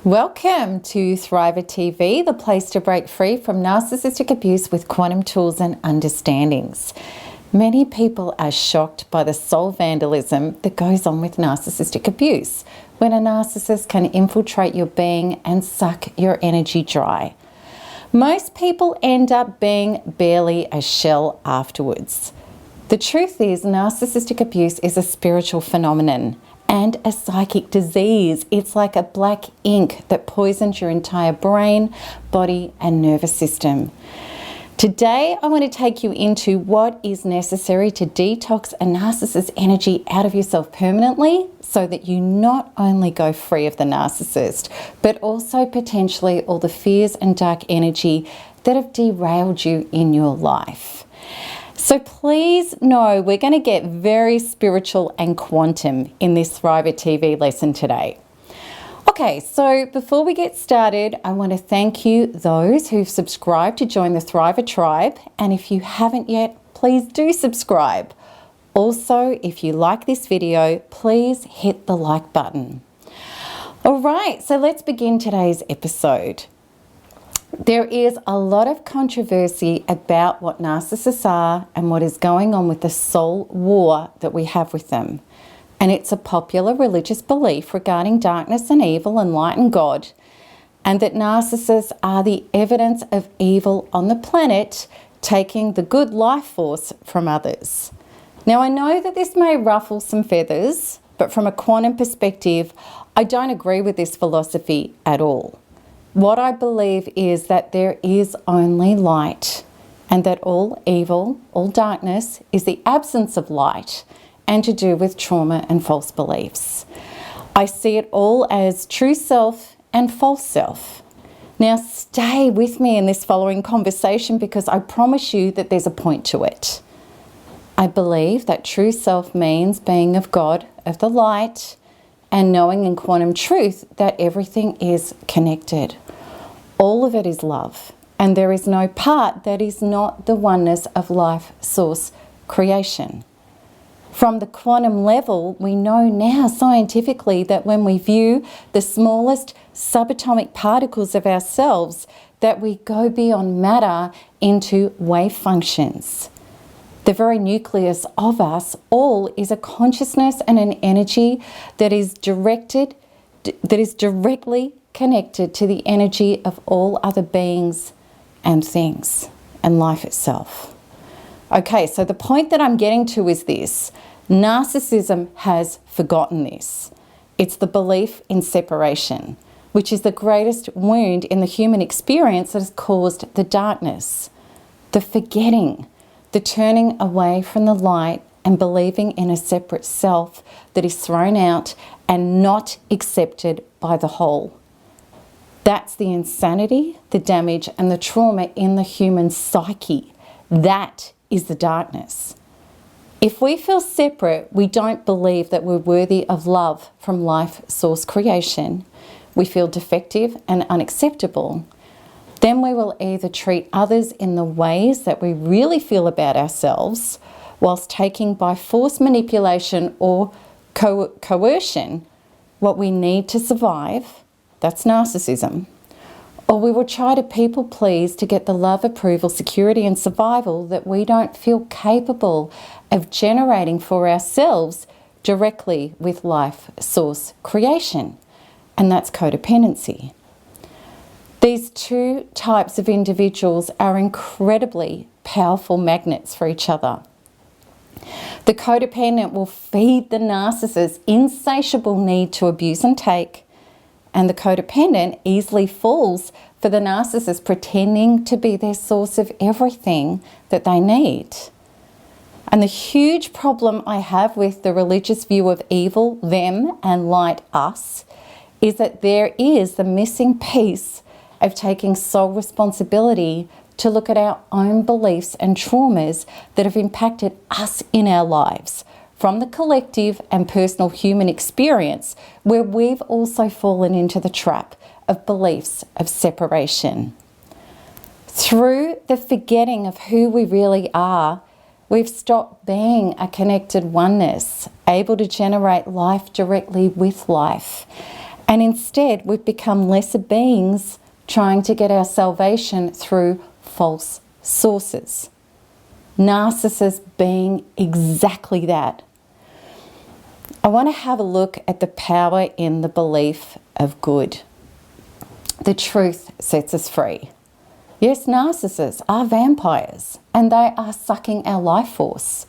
Welcome to Thriver TV, the place to break free from narcissistic abuse with quantum tools and understandings. Many people are shocked by the soul vandalism that goes on with narcissistic abuse, when a narcissist can infiltrate your being and suck your energy dry. Most people end up being barely a shell afterwards. The truth is, narcissistic abuse is a spiritual phenomenon and a psychic disease. It's like a black ink that poisons your entire brain, body, and nervous system. Today, I want to take you into what is necessary to detox a narcissist's energy out of yourself permanently so that you not only go free of the narcissist, but also potentially all the fears and dark energy that have derailed you in your life. So please know we're going to get very spiritual and quantum in this Thriver TV lesson today. Okay, so before we get started, I want to thank you, those who've subscribed to join the Thriver tribe. And if you haven't yet, please do subscribe. Also, if you like this video, please hit the like button. All right, so let's begin today's episode. There is a lot of controversy about what narcissists are and what is going on with the soul war that we have with them. And it's a popular religious belief regarding darkness and evil and light and God, and that narcissists are the evidence of evil on the planet, taking the good life force from others. Now, I know that this may ruffle some feathers, but from a quantum perspective, I don't agree with this philosophy at all. What I believe is that there is only light, and that all evil, all darkness, is the absence of light and to do with trauma and false beliefs. I see it all as true self and false self. Now stay with me in this following conversation because I promise you that there's a point to it. I believe that true self means being of God, of the light, and knowing in quantum truth that everything is connected. All of it is love, and there is no part that is not the oneness of life source creation. From the quantum level, we know now scientifically that when we view the smallest subatomic particles of ourselves, that we go beyond matter into wave functions. The very nucleus of us all is a consciousness and an energy that is directly connected to the energy of all other beings and things and life itself. Okay, so the point that I'm getting to is this. Narcissism has forgotten this. It's the belief in separation, which is the greatest wound in the human experience that has caused the darkness. The forgetting, the turning away from the light and believing in a separate self that is thrown out and not accepted by the whole. That's the insanity, the damage, and the trauma in the human psyche. That is the darkness. If we feel separate, we don't believe that we're worthy of love from life source creation, we feel defective and unacceptable, then we will either treat others in the ways that we really feel about ourselves, whilst taking by force manipulation or coercion what we need to survive. That's narcissism. Or we will try to people please to get the love, approval, security and survival that we don't feel capable of generating for ourselves directly with life source creation. And that's codependency. These two types of individuals are incredibly powerful magnets for each other. The codependent will feed the narcissist's insatiable need to abuse and take, and the codependent easily falls for the narcissist pretending to be their source of everything that they need. And the huge problem I have with the religious view of evil, them, and light, us, is that there is the missing piece of taking sole responsibility to look at our own beliefs and traumas that have impacted us in our lives, from the collective and personal human experience, where we've also fallen into the trap of beliefs of separation. Through the forgetting of who we really are, we've stopped being a connected oneness, able to generate life directly with life. And instead, we've become lesser beings trying to get our salvation through false sources. Narcissists being exactly that. I want to have a look at the power in the belief of good. The truth sets us free. Yes, narcissists are vampires and they are sucking our life force.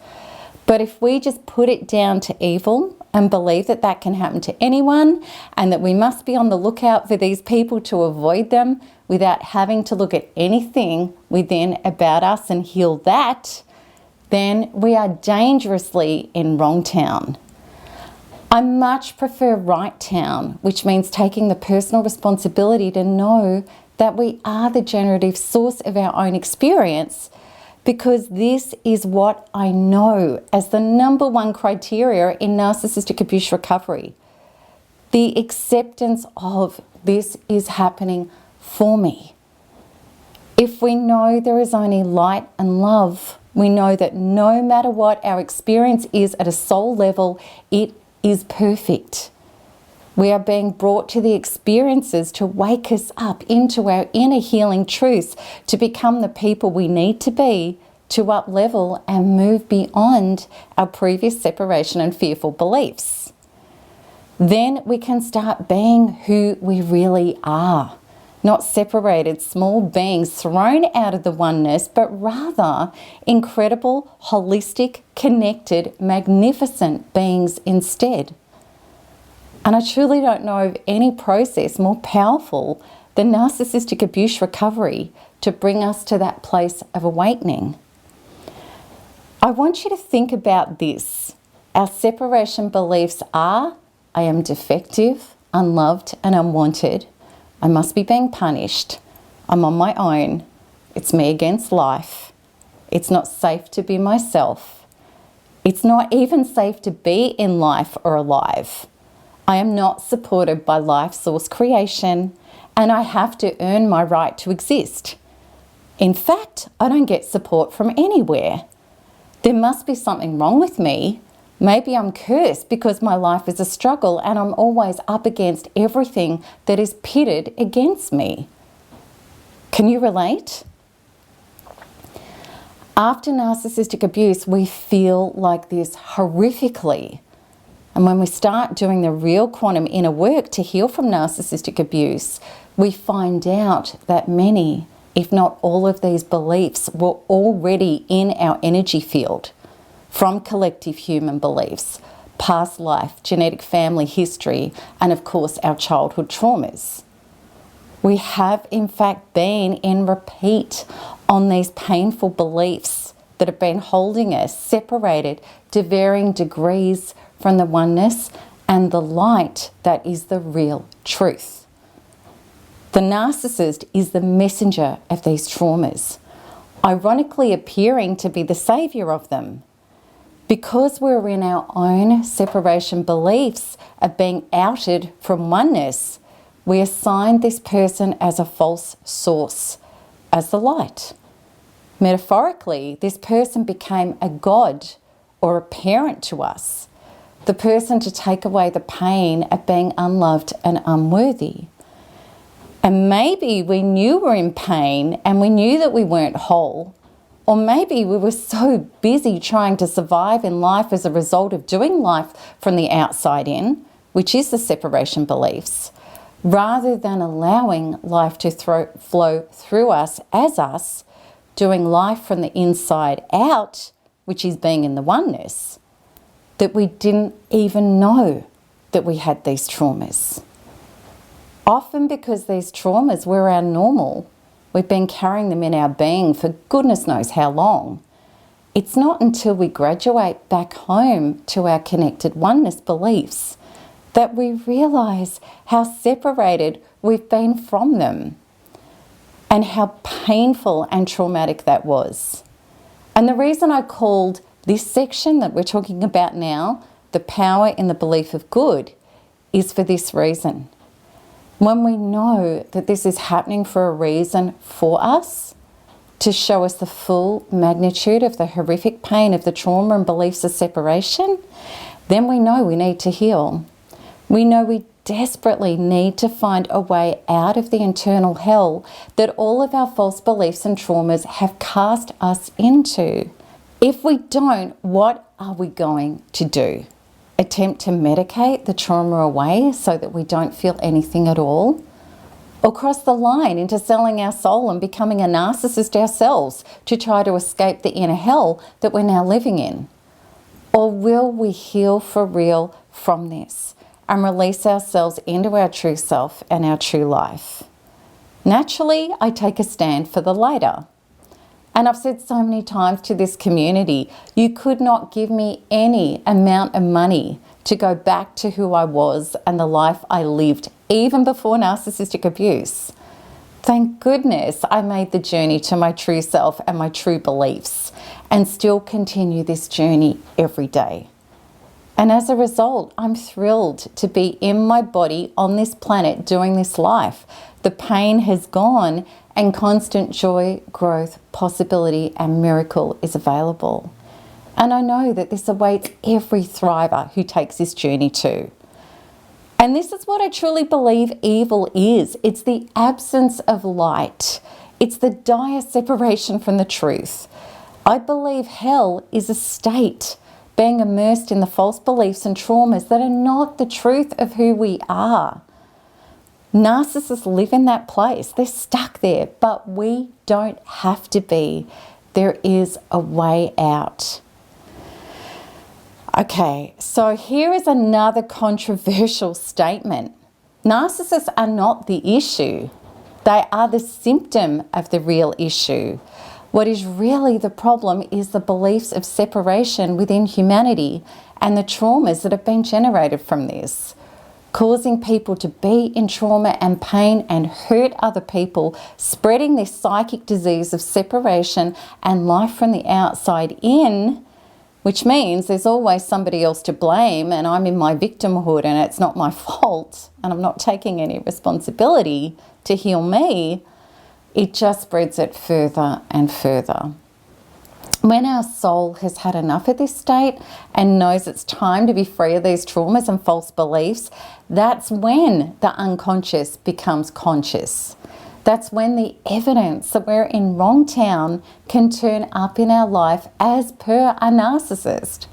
But if we just put it down to evil and believe that that can happen to anyone and that we must be on the lookout for these people to avoid them without having to look at anything within about us and heal that, then we are dangerously in wrong town. I much prefer right town, which means taking the personal responsibility to know that we are the generative source of our own experience, because this is what I know as the number one criteria in narcissistic abuse recovery. The acceptance of this is happening for me. If we know there is only light and love, we know that no matter what our experience is at a soul level, it is perfect. We are being brought to the experiences to wake us up into our inner healing truths, to become the people we need to be, to up-level and move beyond our previous separation and fearful beliefs. Then we can start being who we really are. Not separated small beings thrown out of the oneness, but rather incredible, holistic, connected, magnificent beings instead. And I truly don't know of any process more powerful than narcissistic abuse recovery to bring us to that place of awakening. I want you to think about this. Our separation beliefs are, I am defective, unloved, and unwanted. I must be being punished. I'm on my own. It's me against life. It's not safe to be myself. It's not even safe to be in life or alive. I am not supported by life source creation, and I have to earn my right to exist. In fact, I don't get support from anywhere. There must be something wrong with me. Maybe I'm cursed because my life is a struggle and I'm always up against everything that is pitted against me. Can you relate? After narcissistic abuse, we feel like this horrifically. And when we start doing the real quantum inner work to heal from narcissistic abuse, we find out that many, if not all of these beliefs, were already in our energy field. From collective human beliefs, past life, genetic family history, and of course our childhood traumas. We have in fact been in repeat on these painful beliefs that have been holding us separated to varying degrees from the oneness and the light that is the real truth. The narcissist is the messenger of these traumas, ironically appearing to be the saviour of them. Because we're in our own separation beliefs of being outed from oneness, we assign this person as a false source, as the light. Metaphorically, this person became a god or a parent to us, the person to take away the pain of being unloved and unworthy. And maybe we knew we were in pain and we knew that we weren't whole. Or maybe we were so busy trying to survive in life as a result of doing life from the outside in, which is the separation beliefs, rather than allowing life to flow through us as us, doing life from the inside out, which is being in the oneness, that we didn't even know that we had these traumas. Often because these traumas were our normal, we've been carrying them in our being for goodness knows how long. It's not until we graduate back home to our connected oneness beliefs that we realise how separated we've been from them and how painful and traumatic that was. And the reason I called this section that we're talking about now, the power in the belief of good, is for this reason. When we know that this is happening for a reason for us, to show us the full magnitude of the horrific pain of the trauma and beliefs of separation, then we know we need to heal. We know we desperately need to find a way out of the internal hell that all of our false beliefs and traumas have cast us into. If we don't, what are we going to do? Attempt to medicate the trauma away so that we don't feel anything at all? Or cross the line into selling our soul and becoming a narcissist ourselves to try to escape the inner hell that we're now living in? Or will we heal for real from this and release ourselves into our true self and our true life? Naturally, I take a stand for the latter. And I've said so many times to this community, you could not give me any amount of money to go back to who I was and the life I lived even before narcissistic abuse. Thank goodness I made the journey to my true self and my true beliefs and still continue this journey every day. And as a result, I'm thrilled to be in my body on this planet doing this life. The pain has gone and constant joy, growth, possibility and miracle is available. And I know that this awaits every thriver who takes this journey too. And this is what I truly believe evil is. It's the absence of light. It's the dire separation from the truth. I believe hell is a state, being immersed in the false beliefs and traumas that are not the truth of who we are. Narcissists live in that place. They're stuck there, but we don't have to be. There is a way out. Okay, so here is another controversial statement. Narcissists are not the issue. They are the symptom of the real issue. What is really the problem is the beliefs of separation within humanity and the traumas that have been generated from this, causing people to be in trauma and pain and hurt other people, spreading this psychic disease of separation and life from the outside in, which means there's always somebody else to blame and I'm in my victimhood and it's not my fault and I'm not taking any responsibility to heal me. It just spreads it further and further. When our soul has had enough of this state and knows it's time to be free of these traumas and false beliefs, that's when the unconscious becomes conscious. That's when the evidence that we're in wrong town can turn up in our life as per a narcissist.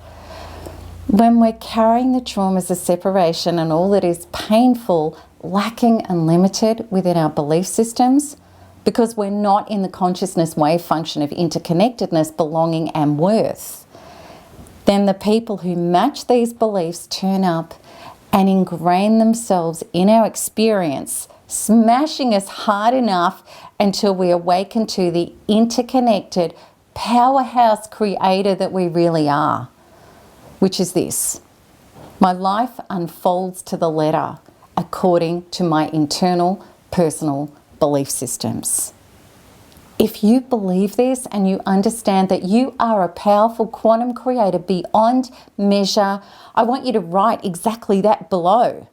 When we're carrying the traumas of separation and all that is painful, lacking and limited within our belief systems, because we're not in the consciousness wave function of interconnectedness, belonging and worth, then the people who match these beliefs turn up and ingrain themselves in our experience, smashing us hard enough until we awaken to the interconnected powerhouse creator that we really are, which is this: my life unfolds to the letter according to my internal personal belief systems. If you believe this and you understand that you are a powerful quantum creator beyond measure, I want you to write exactly that below.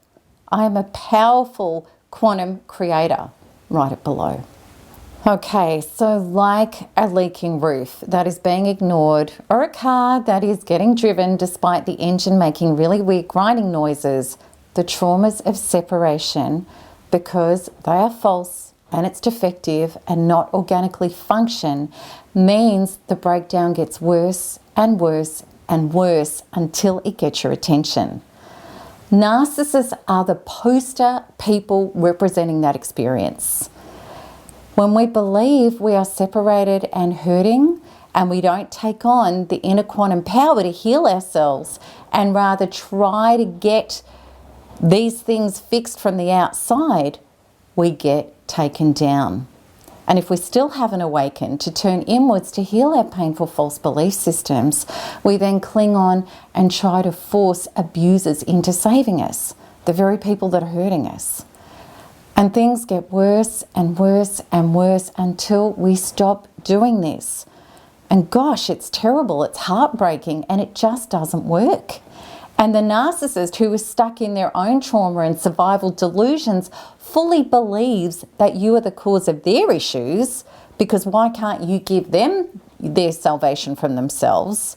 I am a powerful quantum creator. Write it below. Okay, so like a leaking roof that is being ignored, or a car that is getting driven despite the engine making really weird grinding noises, the traumas of separation, because they are false and it's defective and not organically function, means the breakdown gets worse and worse and worse until it gets your attention. Narcissists are the poster people representing that experience. When we believe we are separated and hurting, and we don't take on the inner quantum power to heal ourselves and rather try to get these things fixed from the outside, we get taken down. And if we still haven't awakened to turn inwards to heal our painful false belief systems, we then cling on and try to force abusers into saving us, the very people that are hurting us. And things get worse and worse and worse until we stop doing this. And gosh, it's terrible, it's heartbreaking, and it just doesn't work. And the narcissist, who is stuck in their own trauma and survival delusions, fully believes that you are the cause of their issues, because why can't you give them their salvation from themselves?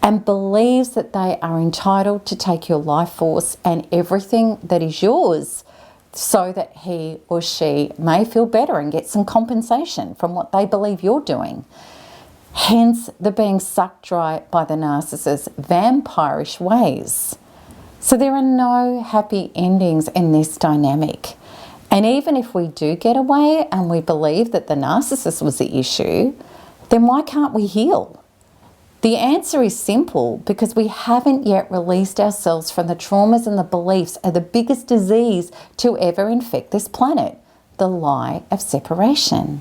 and believes that they are entitled to take your life force and everything that is yours so that he or she may feel better and get some compensation from what they believe you're doing. Hence the being sucked dry by the narcissist's vampirish ways. So there are no happy endings in this dynamic. And even if we do get away and we believe that the narcissist was the issue, then why can't we heal? The answer is simple, because we haven't yet released ourselves from the traumas and the beliefs of the biggest disease to ever infect this planet, the lie of separation.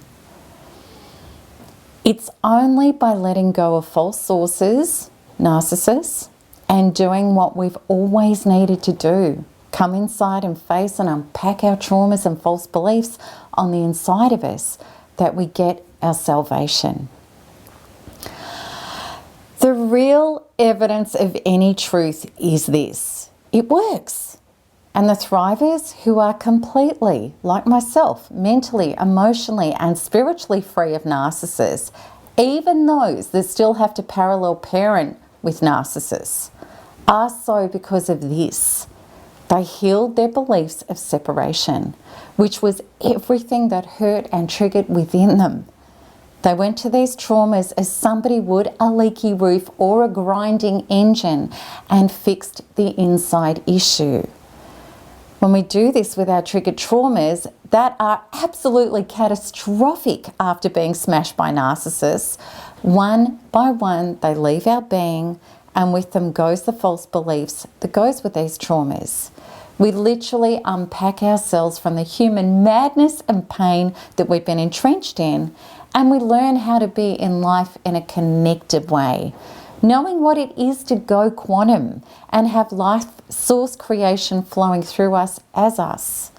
It's only by letting go of false sources, narcissists, and doing what we've always needed to do. Come inside and face and unpack our traumas and false beliefs on the inside of us that we get our salvation. The real evidence of any truth is this: it works. And the thrivers who are completely, like myself, mentally, emotionally and spiritually free of narcissists, even those that still have to parallel parent with narcissists, are so because of this. They healed their beliefs of separation, which was everything that hurt and triggered within them. They went to these traumas as somebody would a leaky roof or a grinding engine and fixed the inside issue. When we do this with our triggered traumas that are absolutely catastrophic after being smashed by narcissists, one by one they leave our being, and with them goes the false beliefs that goes with these traumas. We literally unpack ourselves from the human madness and pain that we've been entrenched in, and we learn how to be in life in a connected way, knowing what it is to go quantum and have life source creation flowing through us as us.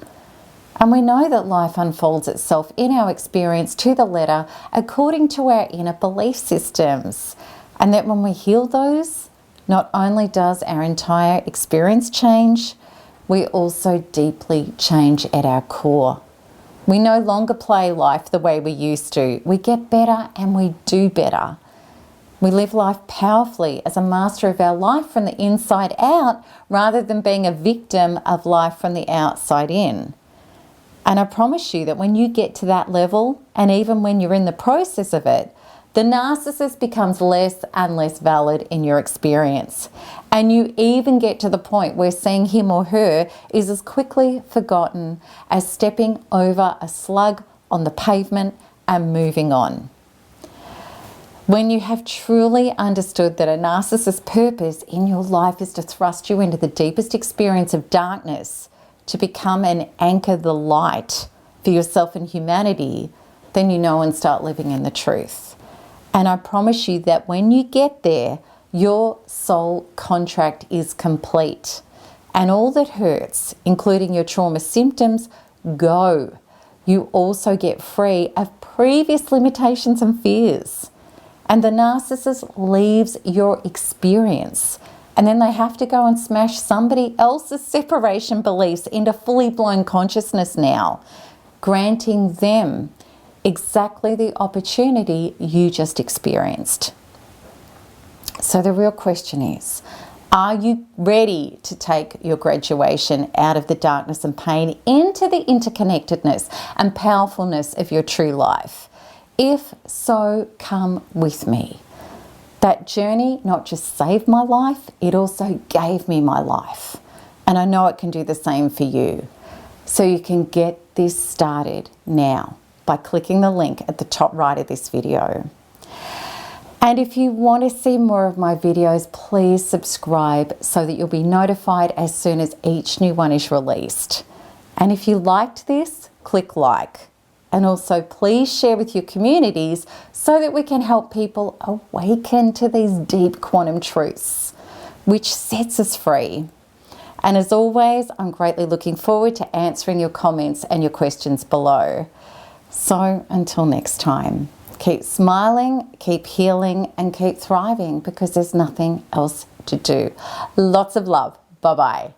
And we know that life unfolds itself in our experience to the letter according to our inner belief systems. And that when we heal those, not only does our entire experience change, we also deeply change at our core. We no longer play life the way we used to. We get better and we do better. We live life powerfully as a master of our life from the inside out, rather than being a victim of life from the outside in. And I promise you that when you get to that level, and even when you're in the process of it, the narcissist becomes less and less valid in your experience. And you even get to the point where seeing him or her is as quickly forgotten as stepping over a slug on the pavement and moving on. When you have truly understood that a narcissist's purpose in your life is to thrust you into the deepest experience of darkness, to become and anchor the light for yourself and humanity, then you know and start living in the truth. And I promise you that when you get there, your soul contract is complete. And all that hurts, including your trauma symptoms, go. You also get free of previous limitations and fears. And the narcissist leaves your experience. And then they have to go and smash somebody else's separation beliefs into fully blown consciousness now, granting them exactly the opportunity you just experienced. So the real question is, are you ready to take your graduation out of the darkness and pain into the interconnectedness and powerfulness of your true life? If so, come with me. That journey not just saved my life, it also gave me my life. And I know it can do the same for you. So you can get this started now by clicking the link at the top right of this video. And if you want to see more of my videos, please subscribe so that you'll be notified as soon as each new one is released. And if you liked this, click like. And also please share with your communities so that we can help people awaken to these deep quantum truths, which sets us free. And as always, I'm greatly looking forward to answering your comments and your questions below. So until next time, keep smiling, keep healing, and keep thriving, because there's nothing else to do. Lots of love. Bye-bye.